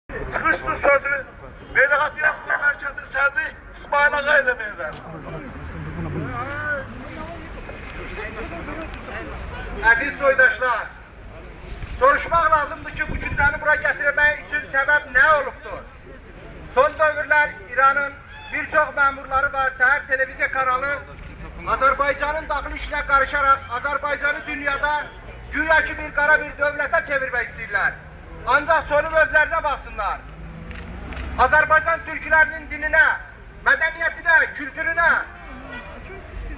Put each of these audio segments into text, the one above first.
Çıxışlı sözü Beləqatiyyət Mərkəzi sədri İsmail Ağa ilə verirəm. Əziz soydaşlar, soruşmaq lazımdır ki, bu kütləni bura gətirmək üçün səbəb nə olubdur? Son dövrlər İranın bir çox məmurları və səhər televiziya kanalı Azərbaycanın daxili işinə qarışaraq Azərbaycanı dünyada güya ki bir qara bir dövlətə çevirmək istəyirlər. Ancaq sonu özlərinə baxsınlar. Azərbaycan türklərinin dininə, mədəniyyətinə, kültürünə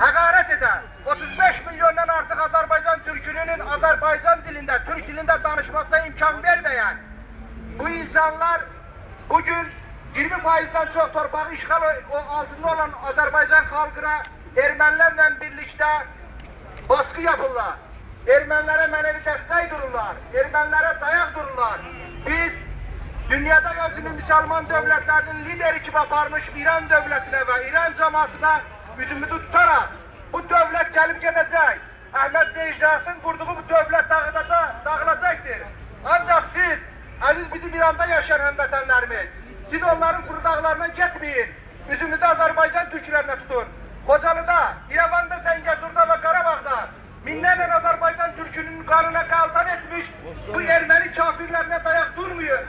həqarət edən 35 milyondan artıq Azərbaycan türkünün Azərbaycan dilində, türk dilində danışmasına imkan verməyən bu insanlar bugün 20%'dan çox torpağı işğal altında olan Azərbaycan xalqına ermənilərlə birlikdə baskı yapırlar. Ermənilere mənəvi dəstək dururlar, ermənilere dayak dururlar. Biz dünyada özünü Müslüman devletlerinin lideri kimi aparmış İran devletine ve İran cemaatine üzümüzü tutarak bu devlet gelip gidecek. Ahmet Necdet'in kurduğu bu devlet dağılacaktır. Ancak siz, aziz bizim İran'da yaşayan həmvətənlərimiz, siz onların kuru dağlarına gitmeyin. Üzümüzü Azerbaycan Türklerine tutun. Kocalı'da, İrəvanda, Zəngəzur'da ve Qarabağ'da minlərlə Azərbaycan türkünün qanına qaltan etmiş bu erməni kafirlərine dayak durmuyor.